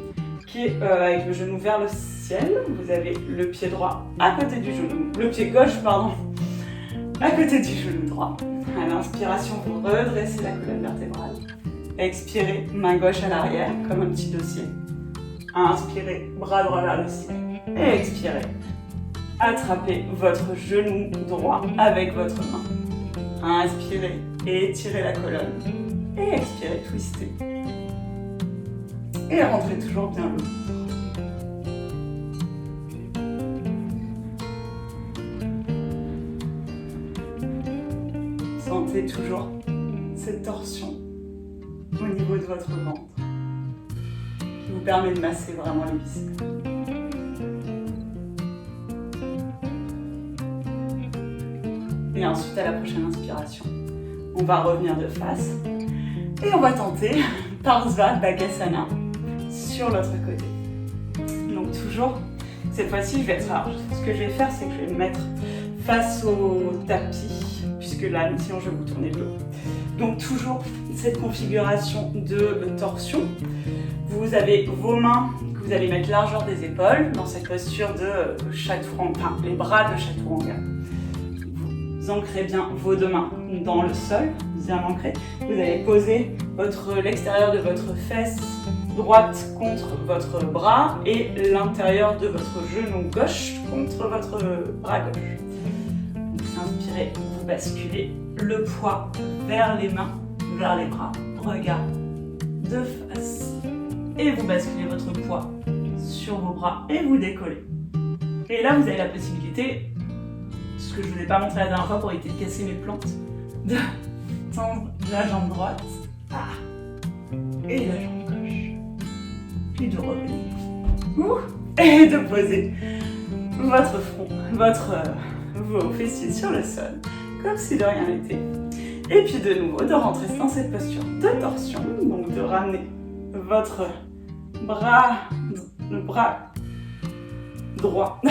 qui est avec le genou vers le ciel. Vous avez le pied droit à côté du genou, le pied gauche, pardon, à côté du genou droit. À l'inspiration, vous redressez la colonne vertébrale. Expirez, main gauche à l'arrière, comme un petit dossier. Inspirez, bras droit vers le ciel. Et expirez. Attrapez votre genou droit avec votre main. Inspirez et étirez la colonne. Et expirez, twistez. Et rentrez toujours bien le ventre. Sentez toujours cette torsion au niveau de votre ventre qui vous permet de masser vraiment les viscères. Et ensuite, à la prochaine inspiration, on va revenir de face et on va tenter Parsva Bakasana sur l'autre côté. Donc toujours, cette fois-ci, ce que je vais faire, c'est que je vais me mettre face au tapis, puisque là, sinon je vais vous tourner le dos. Donc toujours cette configuration de torsion. Vous avez vos mains que vous allez mettre largeur des épaules dans cette posture de chaturanga, enfin les bras de chaturanga. Vous ancrez bien vos deux mains dans le sol, bien ancré. Vous allez poser l'extérieur de votre fesse droite contre votre bras et l'intérieur de votre genou gauche contre votre bras gauche. Donc inspirez, vous basculez le poids vers les mains, vers les bras, regard de face. Et vous basculez votre poids sur vos bras et vous décollez. Et là, vous avez la possibilité, ce que je ne vous ai pas montré la dernière fois pour éviter de casser mes plantes, de tendre la jambe droite et la jambe gauche. Puis de revenir. Et de poser votre front, vos fessiers sur le sol, comme si de rien n'était. Et puis de nouveau, de rentrer dans cette posture de torsion, donc de ramener votre le bras droit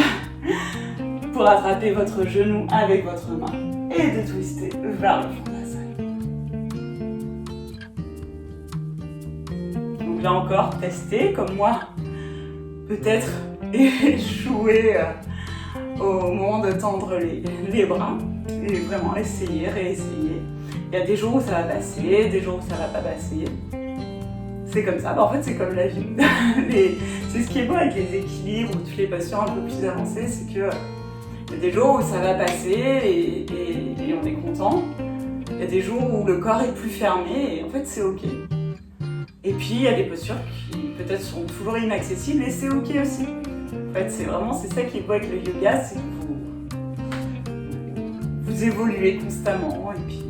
pour attraper votre genou avec votre main et de twister vers le fond de la salle. Donc là encore, testez comme moi, peut-être échouer au moment de tendre les bras et vraiment essayer, réessayer. Il y a des jours où ça va passer, des jours où ça va pas passer. C'est comme ça, en fait c'est comme la vie. C'est ce qui est beau avec les équilibres ou toutes les postures un peu plus avancées, c'est que il y a des jours où ça va passer et on est content. Il y a des jours où le corps est plus fermé et en fait c'est ok. Et puis il y a des postures qui peut-être sont toujours inaccessibles et c'est ok aussi. En fait c'est ça qui est beau avec le yoga, c'est que vous évoluez constamment et puis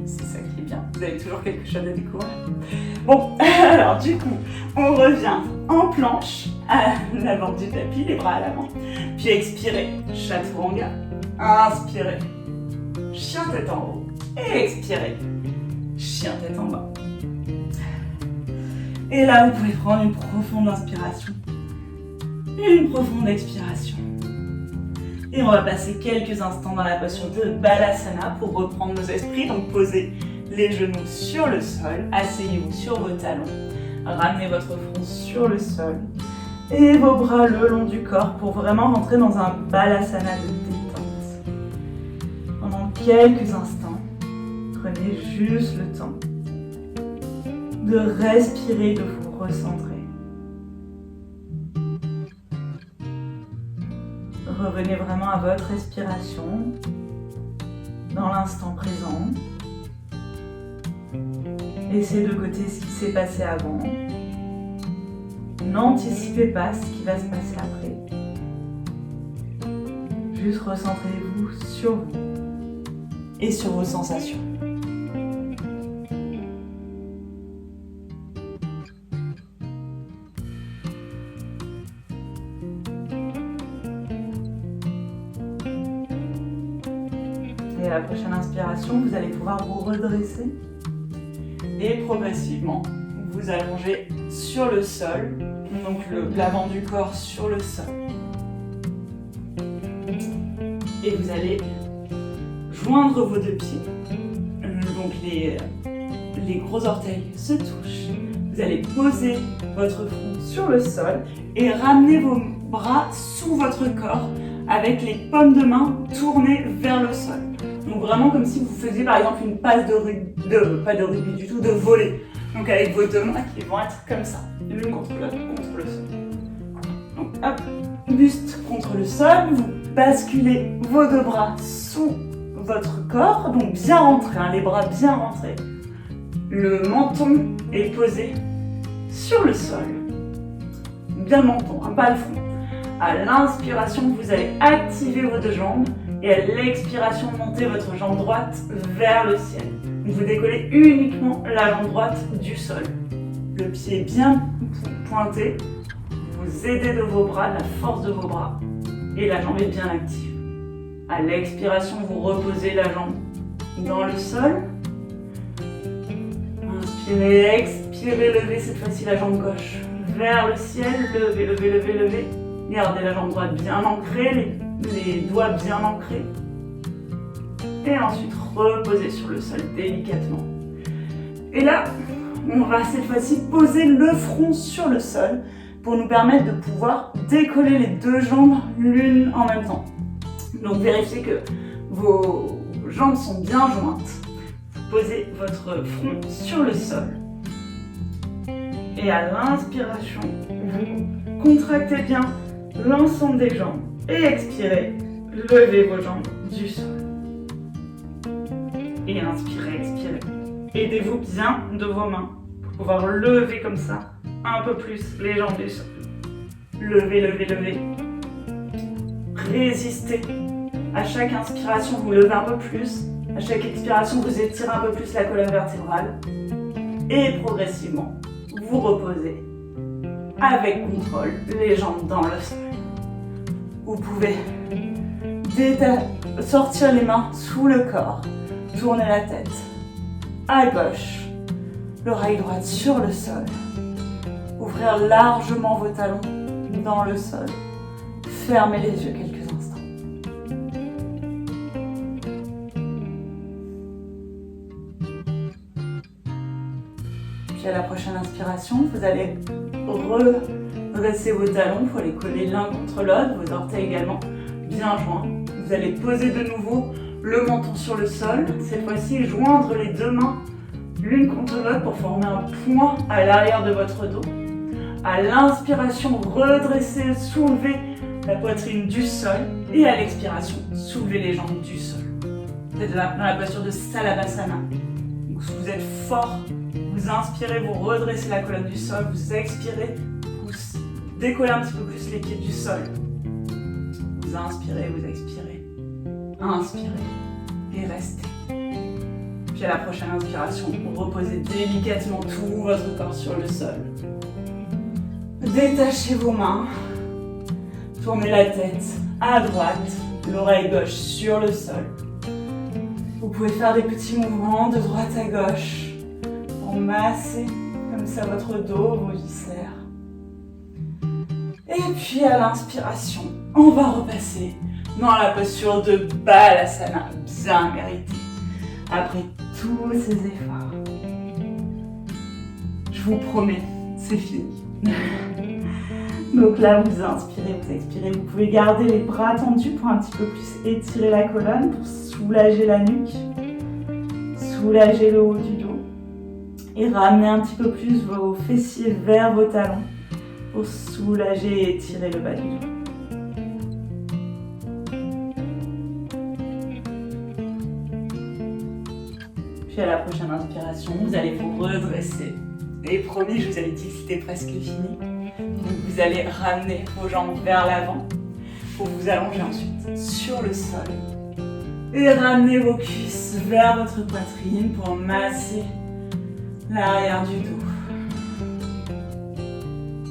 c'est ça qui est bien. Vous avez toujours quelque chose à découvrir. Bon, alors du coup, on revient en planche à l'avant du tapis, les bras à l'avant. Puis expirez, chaturanga. Inspirez, chien tête en haut. Et expirez, chien tête en bas. Et là, vous pouvez prendre une profonde inspiration. Une profonde expiration. Et on va passer quelques instants dans la posture de Balasana pour reprendre nos esprits. Donc posez les genoux sur le sol, asseyez-vous sur vos talons, ramenez votre front sur le sol et vos bras le long du corps pour vraiment rentrer dans un Balasana de détente. Pendant quelques instants, prenez juste le temps de respirer, de vous recentrer. Revenez vraiment à votre respiration dans l'instant présent. Laissez de côté ce qui s'est passé avant. N'anticipez pas ce qui va se passer après. Juste recentrez-vous sur vous et sur vos sensations. Et à la prochaine inspiration, vous allez pouvoir vous redresser et progressivement vous allonger sur le sol, donc l'avant du corps sur le sol. Et vous allez joindre vos deux pieds, donc les gros orteils se touchent. Vous allez poser votre front sur le sol et ramener vos bras sous votre corps avec les paumes de main tournées vers le sol. Donc vraiment comme si vous faisiez par exemple une passe pas de rugby du tout, de volley. Donc avec vos deux mains qui vont être comme ça, l'une contre l'autre, contre le sol. Donc hop, buste contre le sol, vous basculez vos deux bras sous votre corps, donc bien rentré, les bras bien rentrés. Le menton est posé sur le sol, bien le menton, pas le front. À l'inspiration, vous allez activer vos deux jambes et à l'expiration, montez votre jambe droite vers le ciel. Vous décollez uniquement la jambe droite du sol. Le pied bien pointé, vous aidez de vos bras, la force de vos bras et la jambe est bien active. À l'expiration, vous reposez la jambe dans le sol. Inspirez, expirez, levez cette fois-ci la jambe gauche vers le ciel. Levez, levez, levez, levez. Gardez la jambe droite bien ancrée, les doigts bien ancrés. Et ensuite, reposez sur le sol délicatement. Et là, on va cette fois-ci poser le front sur le sol pour nous permettre de pouvoir décoller les deux jambes l'une en même temps. Donc vérifiez que vos jambes sont bien jointes. Vous posez votre front sur le sol. Et à l'inspiration, vous contractez bien l'ensemble des jambes. Et expirez, levez vos jambes du sol. Et inspirez, expirez. Aidez-vous bien de vos mains pour pouvoir lever comme ça un peu plus les jambes du sol. Levez, levez, levez. Résistez. À chaque inspiration, vous levez un peu plus. À chaque expiration, vous étirez un peu plus la colonne vertébrale. Et progressivement, vous reposez avec contrôle les jambes dans le sol. Vous pouvez sortir les mains sous le corps. Tournez la tête à gauche. L'oreille droite sur le sol. Ouvrir largement vos talons dans le sol. Fermez les yeux quelques instants. Puis à la prochaine inspiration, vous allez redresser vos talons pour les coller l'un contre l'autre, vos orteils également bien joints. Vous allez poser de nouveau le menton sur le sol. Cette fois-ci, joindre les deux mains l'une contre l'autre pour former un point à l'arrière de votre dos. À l'inspiration, redressez, soulevez la poitrine du sol. Et à l'expiration, soulevez les jambes du sol. Vous êtes dans la posture de Salabhasana. Donc, vous êtes fort. Vous inspirez, vous redressez la colonne du sol. Vous expirez, vous décollez un petit peu plus les pieds du sol. Vous inspirez, vous expirez. Inspirez et restez. Puis à la prochaine inspiration, reposez délicatement tout votre corps sur le sol. Détachez vos mains. Tournez la tête à droite, l'oreille gauche sur le sol. Vous pouvez faire des petits mouvements de droite à gauche pour masser comme ça votre dos, vos viscères. Et puis à l'inspiration, on va repasser dans la posture de Balasana, bien mérité. Après tous ces efforts, je vous promets, c'est fini. Donc là, vous inspirez, vous expirez. Vous pouvez garder les bras tendus pour un petit peu plus étirer la colonne, pour soulager la nuque, soulager le haut du dos. Et ramener un petit peu plus vos fessiers vers vos talons pour soulager et étirer le bas du dos. Puis à la prochaine inspiration, vous allez vous redresser. Et promis, je vous avais dit que c'était presque fini. Donc vous allez ramener vos jambes vers l'avant pour vous allonger ensuite sur le sol. Et ramenez vos cuisses vers votre poitrine pour masser l'arrière du dos.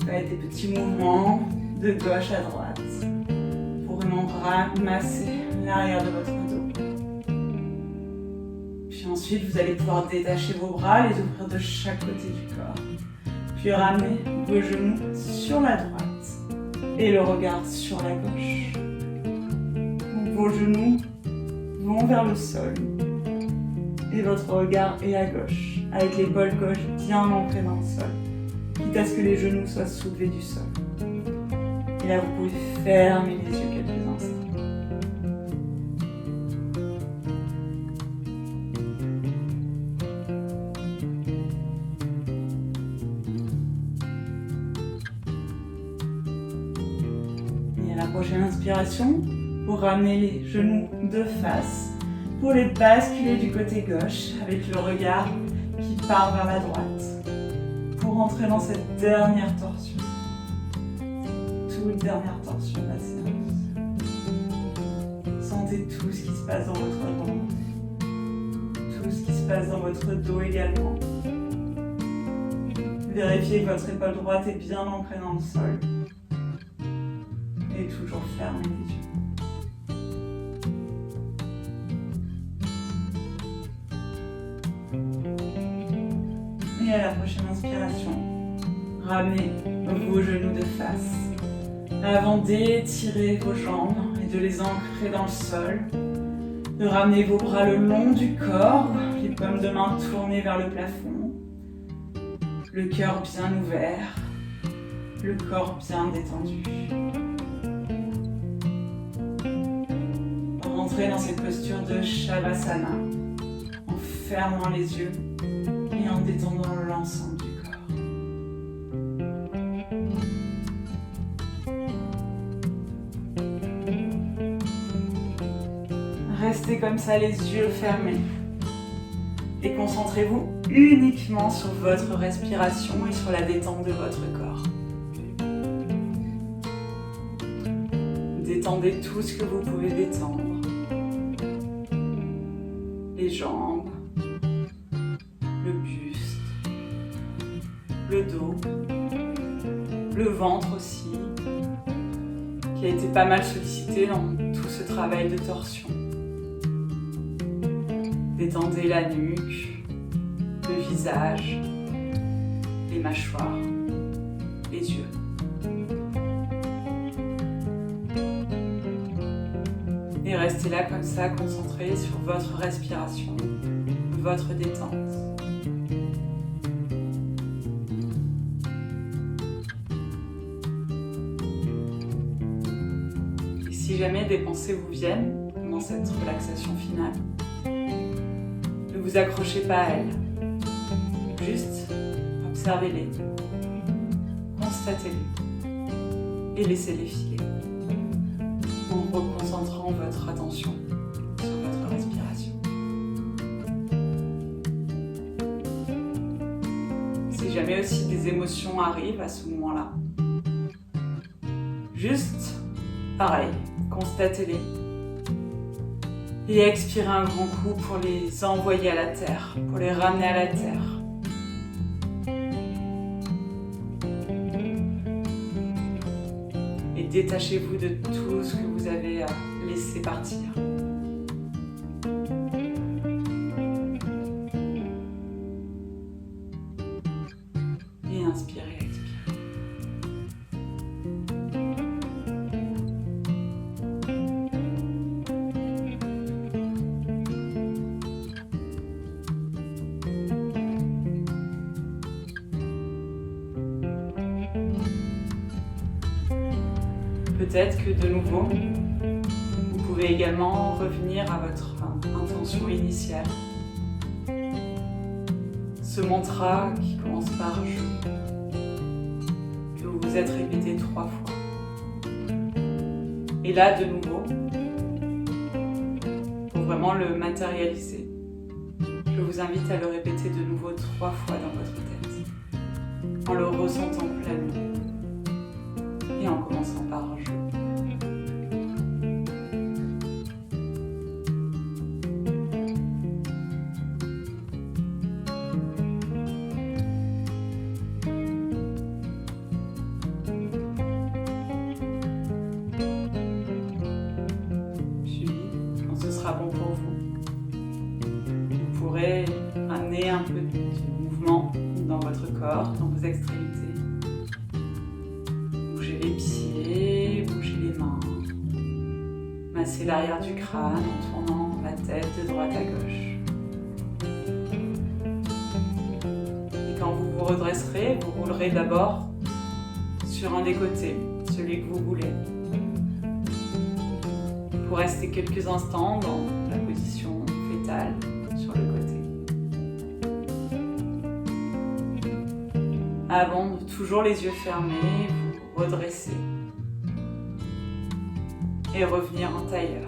Faites des petits mouvements de gauche à droite pour vraiment masser l'arrière de votre dos. Puis ensuite, vous allez pouvoir détacher vos bras, les ouvrir de chaque côté du corps. Puis ramener vos genoux sur la droite et le regard sur la gauche. Donc, vos genoux vont vers le sol et votre regard est à gauche, avec l'épaule gauche bien ancrée dans le sol, quitte à ce que les genoux soient soulevés du sol. Et là, vous pouvez fermer les yeux quelques instants. Et à la prochaine inspiration, pour ramener les genoux de face, pour les basculer du côté gauche avec le regard qui part vers la droite, pour entrer dans cette dernière torsion. Toute dernière torsion de la séance. Sentez tout ce qui se passe dans votre ventre, tout ce qui se passe dans votre dos également. Vérifiez que votre épaule droite est bien ancrée dans le sol et toujours fermez les yeux. Et à la prochaine inspiration, ramenez vos genoux de face avant d'étirer vos jambes et de les ancrer dans le sol, de ramener vos bras le long du corps, les paumes de main tournées vers le plafond, le cœur bien ouvert, le corps bien détendu. Rentrez dans cette posture de Shavasana en fermant les yeux et en détendant l'ensemble du corps. Restez comme ça les yeux fermés et concentrez-vous uniquement sur votre respiration et sur la détente de votre corps. Détendez tout ce que vous pouvez détendre. Les jambes, le buste, le dos, le ventre aussi, qui a été pas mal sollicité dans tout ce travail de torsion. Détendez la nuque, le visage, les mâchoires, les yeux. Et restez là comme ça, concentré sur votre respiration, votre détente. Et si jamais des pensées vous viennent dans cette relaxation finale, ne vous accrochez pas à elles. Juste observez-les, constatez-les et laissez-les filer en reconcentrant votre attention sur votre respiration. Si jamais aussi des émotions arrivent à ce moment-là, juste pareil, constatez-les et expirez un grand coup pour les envoyer à la terre, pour les ramener à la terre. Et détachez-vous de tout ce que vous avez laissé partir. Et inspirez, expirez. Peut-être que de nouveau, vous pouvez également revenir à votre intention initiale. Ce mantra qui commence par « je », que vous vous êtes répété 3 fois. Et là, de nouveau, pour vraiment le matérialiser, je vous invite à le répéter de nouveau 3 fois dans votre tête, en le ressentant pleinement et en commençant par « je ». sera bon pour vous. Vous pourrez amener un peu de mouvement dans votre corps, dans vos extrémités. Bougez les pieds, bougez les mains. Massez l'arrière du crâne en tournant la tête de droite à gauche. Et quand vous vous redresserez, vous roulerez d'abord sur un des côtés, celui que vous voulez. Pour rester quelques instants dans la position fétale sur le côté. Avant de toujours les yeux fermés, vous redresser et revenir en tailleur.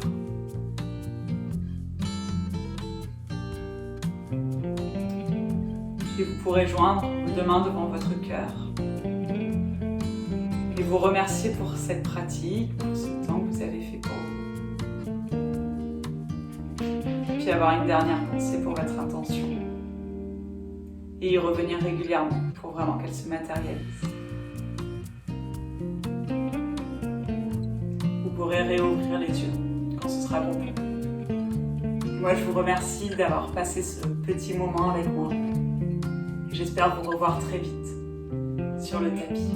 Puis vous pourrez joindre vos deux mains devant votre cœur et vous remercier pour cette pratique, pour ce temps que vous avez fait pour vous. Puis avoir une dernière pensée pour votre intention et y revenir régulièrement pour vraiment qu'elle se matérialise. Vous pourrez réouvrir les yeux quand ce sera bon pour vous. Moi, je vous remercie d'avoir passé ce petit moment avec moi. J'espère vous revoir très vite sur le tapis.